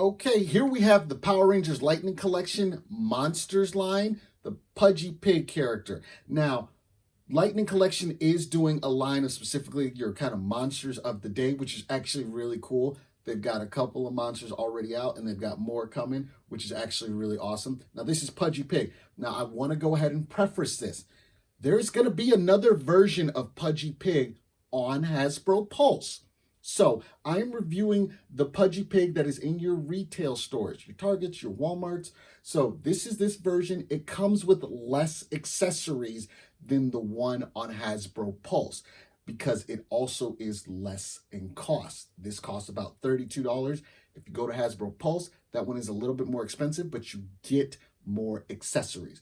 Okay, here we have the Power Rangers Lightning Collection Monsters line, the Pudgy Pig character. Now, Lightning Collection is doing a line of specifically your kind of monsters of the day, which is actually really cool. They've got a couple of monsters already out, and they've got more coming, which is actually really awesome. Now, this is Pudgy Pig. Now, I want to go ahead and preface this. There's going to be another version of Pudgy Pig on Hasbro Pulse. So I'm reviewing the Pudgy Pig that is in your retail stores, your Targets, your Walmarts. So this is this version. It comes with less accessories than the one on Hasbro Pulse because it also is less in cost. This costs about $32. If you go to Hasbro Pulse, that one is a little bit more expensive, but you get more accessories.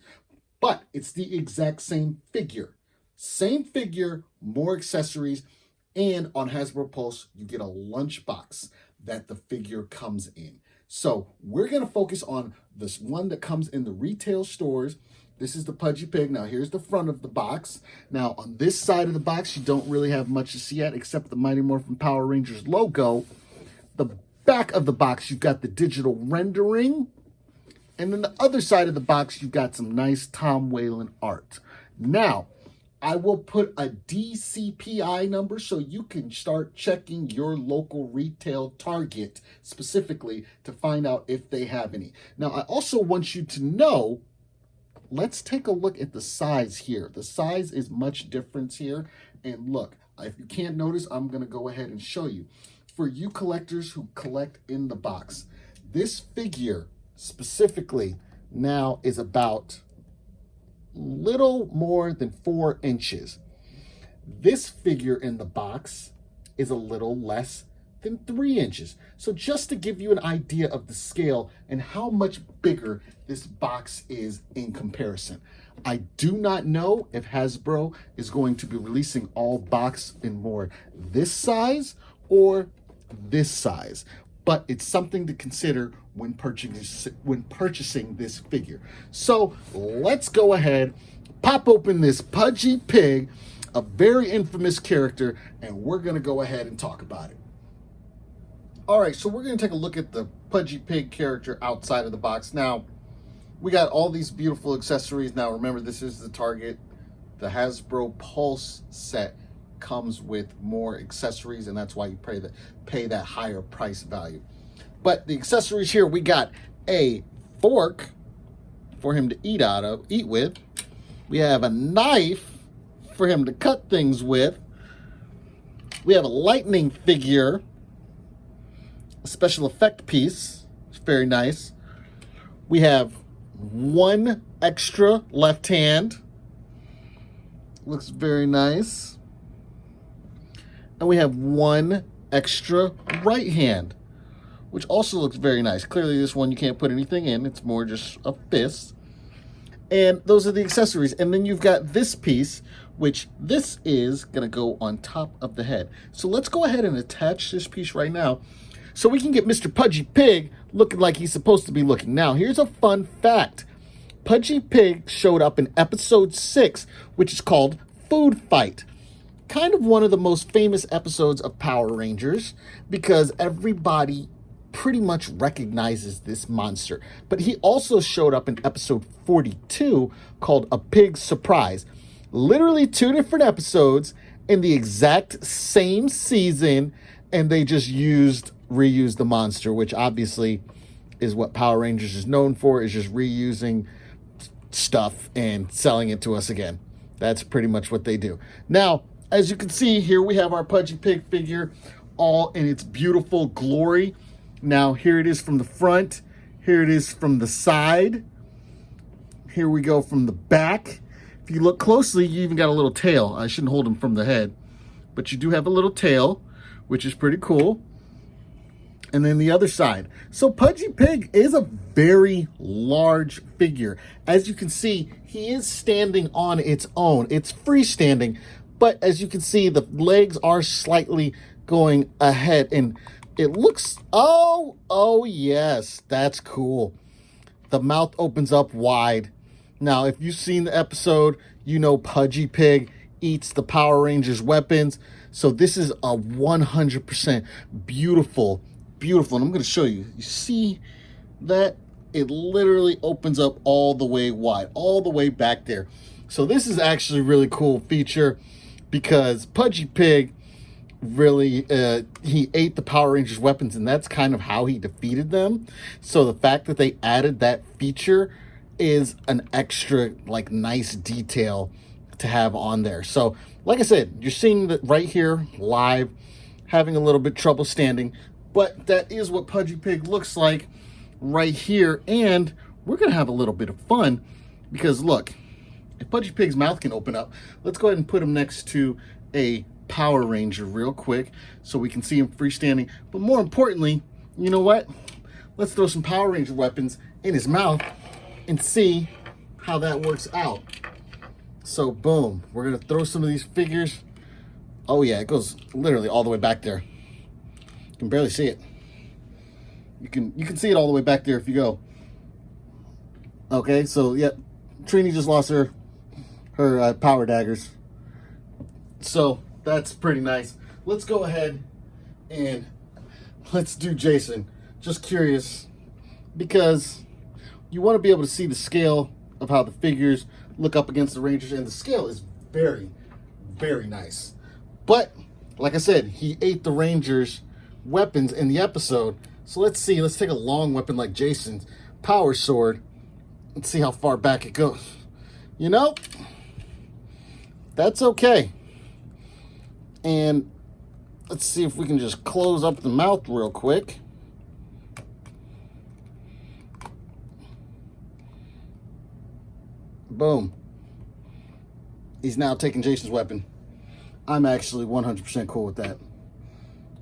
But it's the exact same figure. Same figure, more accessories. And on Hasbro Pulse, you get a lunchbox that the figure comes in. So we're going to focus on this one that comes in the retail stores. This is the Pudgy Pig. Now, here's the front of the box. Now, on this side of the box, you don't really have much to see yet except the Mighty Morphin Power Rangers logo. The back of the box, you've got the digital rendering. And then the other side of the box, you've got some nice Tom Whalen art. Now, I will put a DCPI number so you can start checking your local retail Target specifically to find out if they have any. Now, I also want you to know, let's take a look at the size here. The size is much different here. And look, if you can't notice, I'm going to go ahead and show you. For you collectors who collect in the box, this figure specifically now is about little more than 4 inches. This figure in the box is a little less than 3 inches. So just to give you an idea of the scale and how much bigger this box is in comparison. I do not know if Hasbro is going to be releasing all box in more this size or this size, but it's something to consider when purchasing this figure. So let's go ahead, pop open this Pudgy Pig, a very infamous character, and we're going to go ahead and talk about it. All right, so we're going to take a look at the Pudgy Pig character outside of the box. Now, we got all these beautiful accessories. Now, remember, this is the Target. The Hasbro Pulse set comes with more accessories, and that's why you pay that higher price value. But the accessories here, we got a fork for him to eat with. We have a knife for him to cut things with. We have a lightning figure, a special effect piece. It's very nice. We have one extra left hand. Looks very nice. And we have one extra right hand, which also looks very nice. Clearly, this one you can't put anything in. It's more just a fist. And those are the accessories. And then you've got this piece, which this is going to go on top of the head. So let's go ahead and attach this piece right now so we can get Mr. Pudgy Pig looking like he's supposed to be looking. Now, here's a fun fact. Pudgy Pig showed up in episode 6, which is called Food Fight. Kind of one of the most famous episodes of Power Rangers because everybody pretty much recognizes this monster. But he also showed up in episode 42 called A Pig's Surprise. Literally 2 different episodes in the exact same season, and they just reused the monster, which obviously is what Power Rangers is known for, is just reusing stuff and selling it to us again. That's pretty much what they do. Now, as you can see here, we have our Pudgy Pig figure all in its beautiful glory. Now, here it is from the front. Here it is from the side. Here we go from the back. If you look closely, you even got a little tail. I shouldn't hold him from the head, but you do have a little tail, which is pretty cool. And then the other side. So Pudgy Pig is a very large figure. As you can see, he is standing on its own. It's freestanding, but as you can see, the legs are slightly going ahead, and it looks, oh yes, that's cool. The mouth opens up wide. Now, if you've seen the episode, you know Pudgy Pig eats the Power Rangers weapons. So this is a 100% beautiful beautiful. And I'm going to show you. You see that? It literally opens up all the way wide, all the way back there. So this is actually a really cool feature because Pudgy Pig really, he ate the Power Rangers weapons, and that's kind of how he defeated them. So the fact that they added that feature is an extra, like, nice detail to have on there. So like I said, you're seeing that right here live, having a little bit trouble standing, but that is what Pudgy Pig looks like right here. And we're gonna have a little bit of fun because look, if Pudgy Pig's mouth can open up, let's go ahead and put him next to a Power Ranger real quick so we can see him freestanding. But more importantly, you know what? Let's throw some Power Ranger weapons in his mouth and see how that works out. So boom, we're gonna throw some of these figures. Oh yeah, it goes literally all the way back there. You can barely see it. You can see it all the way back there if you go. Okay, so yeah, Trini just lost her power daggers. So that's pretty nice. Let's go ahead and let's do Jason. Just curious, because you want to be able to see the scale of how the figures look up against the Rangers, and the scale is very, very nice. But like I said, he ate the Rangers' weapons in the episode. So let's see. Let's take a long weapon like Jason's power sword. Let's see how far back it goes. You know, that's okay. And let's see if we can just close up the mouth real quick. Boom. He's now taking Jason's weapon. I'm actually 100% cool with that.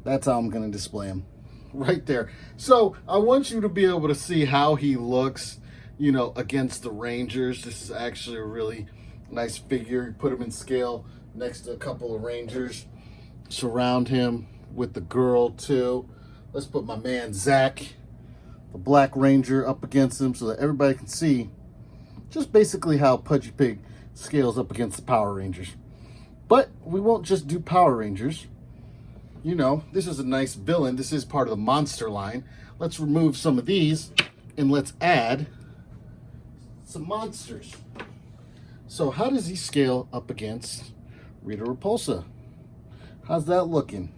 That's how I'm going to display him. Right there. So I want you to be able to see how he looks, you know, against the Rangers. This is actually a really nice figure. Put him in scale next to a couple of Rangers. Surround him with the girl too. Let's put my man Zach, the Black Ranger, up against him so that everybody can see just basically how Pudgy Pig scales up against the Power Rangers. But we won't just do Power Rangers. You know, this is a nice villain. This is part of the monster line. Let's remove some of these and let's add some monsters. So how does he scale up against Rita Repulsa? How's that looking?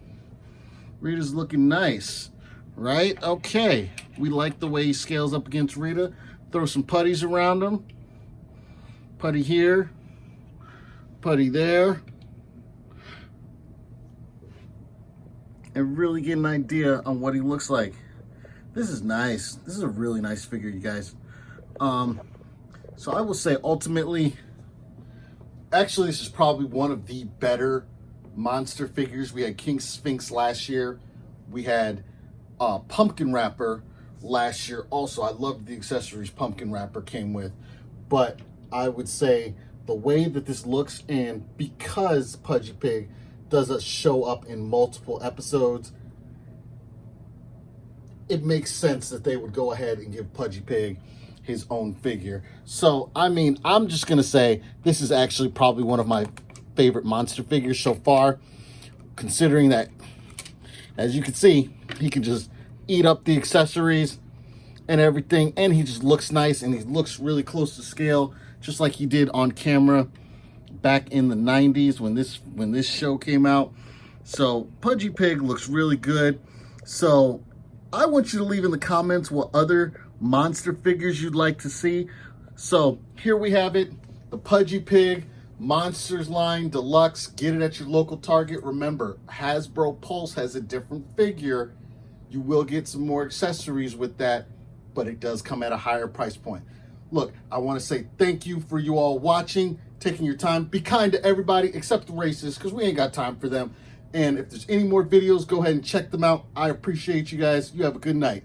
Rita's looking nice, right? Okay, we like the way he scales up against Rita. Throw some putties around him. Putty here, putty there. And really get an idea on what he looks like. This is nice. This is a really nice figure, you guys. So I will say ultimately, actually this is probably one of the better monster figures. We had King Sphinx last year. We had Pumpkin Wrapper last year. Also, I loved the accessories Pumpkin Wrapper came with. But I would say the way that this looks, and because Pudgy Pig does show up in multiple episodes, it makes sense that they would go ahead and give Pudgy Pig his own figure. So, I mean, I'm just going to say this is actually probably one of my favorite monster figures so far, considering that, as you can see, he can just eat up the accessories and everything, and he just looks nice, and he looks really close to scale, just like he did on camera back in the 90s when this show came out. So Pudgy Pig looks really good. So I want you to leave in the comments what other monster figures you'd like to see. So here we have it, the Pudgy Pig Monsters line Deluxe. Get it at your local Target. Remember, Hasbro Pulse has a different figure. You will get some more accessories with that, but it does come at a higher price point. Look, I want to say thank you for you all watching, taking your time. Be kind to everybody except the racists, because we ain't got time for them. And if there's any more videos, go ahead and check them out. I appreciate you guys. You have a good night.